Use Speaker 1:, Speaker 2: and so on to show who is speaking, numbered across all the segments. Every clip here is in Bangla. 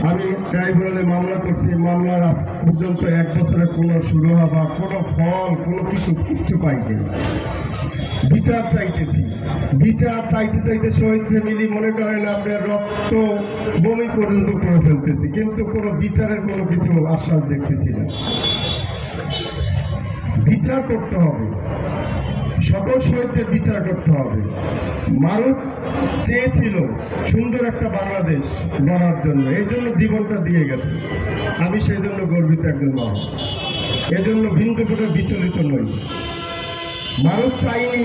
Speaker 1: আমি ট্রাইব্যুনালে মামলা করছি, মামলার আজ পর্যন্ত 1 বছরের কোনো শুরু হওয়া কোনো ফল কোনো কিচ্ছু পাইনি। বিচার চাইতেছি, বিচার চাইতে চাইতে শহীদ ফ্যামিলি মনে করেন আপনার রক্ত বমি পর্যন্ত করে ফেলতেছি, কিন্তু কোনো বিচারের কোনো কিছু আশ্বাস দেখতেছি না। বিচার করতে হবে, সকল শহীদদের বিচার করতে হবে। মারুফ চেয়েছিল সুন্দর একটা বাংলাদেশ গড়ার জন্য, এই জন্য জীবনটা দিয়ে গেছে। আমি সেই জন্য গর্বিত একজন মানুষ, এজন্য বিন্দু করে বিচলিত নই। মারুফ চাইনি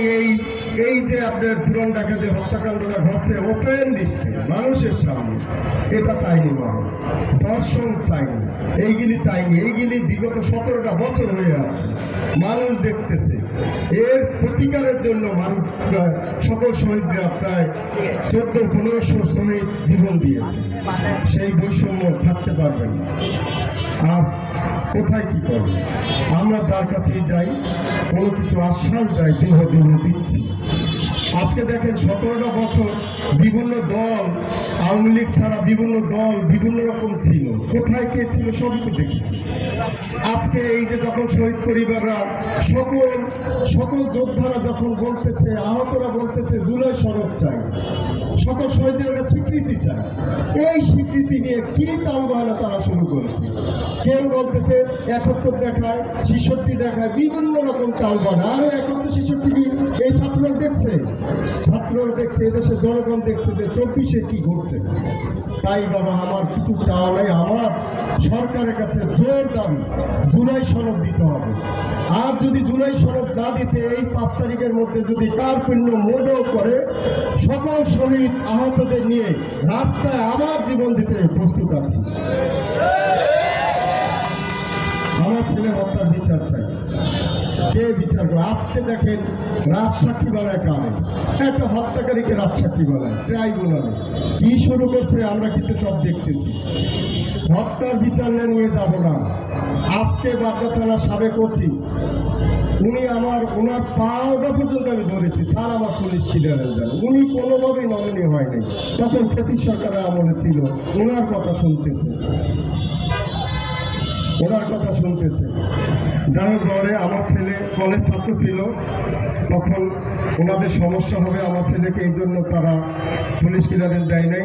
Speaker 1: এই যে আপনার পুরান ঢাকা যে হত্যাকাণ্ডটা ঘটছে ওপেন লিস্টে মানুষের সামনে, এটা চাইনি মারুফ। দর্শন চাইনি, এইগুলি চাইনি। এইগুলি বিগত 17টা বছর হয়ে আছে, মানুষ দেখতেছে। এর প্রতিকারের জন্য মারুফ সকল শহীদরা প্রায় 1400-1500 শহীদ জীবন দিয়েছে। সেই বৈষম্য থাকতে পারবেন না। আজ কোথায় কি করবে? আমরা যার কাছেই যাই কোনো কিছু আশ্বাস দেয়, দেহ দিচ্ছি। আজকে দেখেন 17টা বছর বিভিন্ন দল, আওয়ামী লীগ ছাড়া বিভিন্ন দল বিভিন্ন রকম ছিল, কোথায় কে ছিল সবই তো দেখেছি। আজকে এই যে যখন শহীদ পরিবাররা সকল যোদ্ধারা যখন বলতেছে, আহতরা বলতেছে জুলাই সনদ চাই, সকল শহীদদের একটা স্বীকৃতি চায়, এই স্বীকৃতি নিয়ে কি তালবাহানা তারা শুরু করেছে। কেউ বলতেছে 71 দেখায়, 66 দেখায়, বিভিন্ন রকম তালবাহানা। আর 71 66 কি এই ছাত্ররা দেখছে? ছাত্ররা দেখছে, এদেশের জনগণ দেখছে যে 24-এ কি ঘটছে। তাই বাবা আমার কিছু চাওয়া নাই, আমার সরকারের কাছে জোর দাবি জুলাই সনদ দিতে হবে। আর যদি জুলাই সনদ না দিতে এই 5 তারিখের মধ্যে যদি কার্পণ্য মোড়ও করে, সকল শহীদ আহতদের নিয়ে রাস্তায় আবার জীবন দিতে প্রস্তুত আছি। আমার ছেলে হত্যার বিচার চাই, কে বিচার করে? আজকে দেখেন রাজসাক্ষী বলায় কারণে একটা হত্যাকারীকে রাজসাক্ষী বলায় ট্রাইব্যুনালে কি শুরু করছে আমরা কিন্তু সব দেখতেছি। হত্যার বিচার নিয়ে যাব না। আজকে বাড্ডা থানা সাবেক ওসি উনি ওনার পাওটা পর্যন্ত আমি ধরেছি, স্যার আমার পুলিশ ক্লিয়ারেন্স দেন। উনি কোনোভাবেই নমনীয় হয়নি, তখন 25 সরকারের আমলে ছিল। ওনার কথা শুনতেছে, যাই হোক। ঘরে আমার ছেলে কলেজ ছাত্র ছিল, তখন ওনাদের সমস্যা হবে আমার ছেলেকে, এই জন্য তারা পুলিশ ক্লিয়ারেন্স দেয় নাই।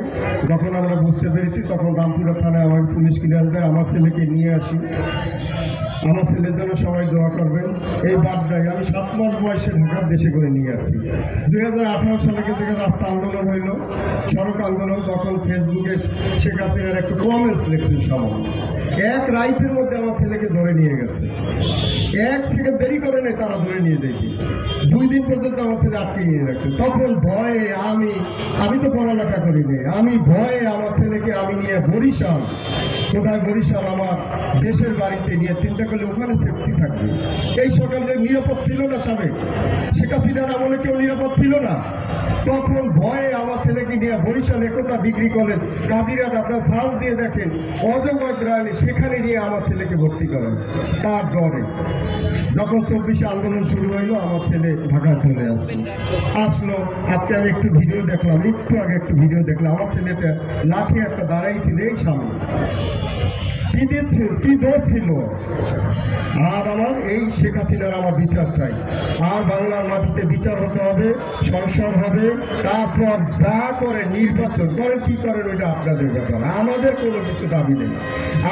Speaker 1: যখন আমরা বুঝতে পেরেছি তখন রামপুরা থানায় আমার পুলিশ ক্লিয়ারেন্স দেয়, আমার ছেলেকে নিয়ে আসি। আমার ছেলের জন্য সবাই দোয়া করবেন। এই বাড্ডায় আমি 7 মাস বয়সে ঢাকার দেশে করে নিয়ে আসছি। 2018 সালে যেখানে রাস্তা আন্দোলন হইল, সড়ক আন্দোলন, তখন ফেসবুকে শেখ হাসিনার একটা কমেন্টস লিখছেন সবাই। এক রাইতের মধ্যে আমার ছেলেকে ধরে নিয়ে গেছে, 1 সেকেন্ড দেরি করে নেই, তারা ধরে নিয়ে যেতে 2 দিন পর্যন্ত আমার ছেলে আটকে নিয়ে রাখছে। তখন ভয়ে আমি তো পড়ালেখা করিনি, আমি ভয়ে আমার ছেলেকে আমি নিয়ে বরিশাল, কোথায় বরিশাল আমার দেশের বাড়িতে নিয়ে, চিন্তা করলে ওখানে সেফটি থাকবে। এই সরকারের নিরাপদ ছিল না, সাবেক শেখ হাসিনার আমলে কেউ নিরাপদ ছিল না। তখন ভয়ে আমার ছেলেকে নিয়ে বরিশাল একতা ডিগ্রি কলেজ কাজিরাট, আপনার সার্চ দিয়ে দেখেন অজয় প্রাণী, সেখানে নিয়ে আমার ছেলেকে ভর্তি করেন তার ডরে। যখন 24-এ আন্দোলন শুরু হইলো আমার ছেলে ঢাকা চলে আসলো। আজকে আমি একটু ভিডিও দেখলাম, একটু আগে একটু ভিডিও দেখলাম, আমার ছেলেটা লাঠি একটা দাঁড়াইছিল এই সামনে, কি দোষ ছিল? আর আমার এই শেখ হাসিনার আমার বিচার চাই। আর বাংলার মাটিতে বিচার হতে হবে, সংস্কার হবে, তারপর যা করে নির্বাচন করেন, কি করেন ওইটা আপনাদের ব্যাপার, আমাদের কোনো কিছু দাবি নেই।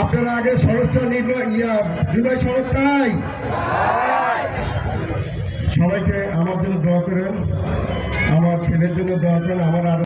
Speaker 1: আপনারা আগে সংস্কার জুলাই সনদ চাই। সবাইকে আমার জন্য দোয়া করেন, আমার ছেলের জন্য দোয়া করেন। আমার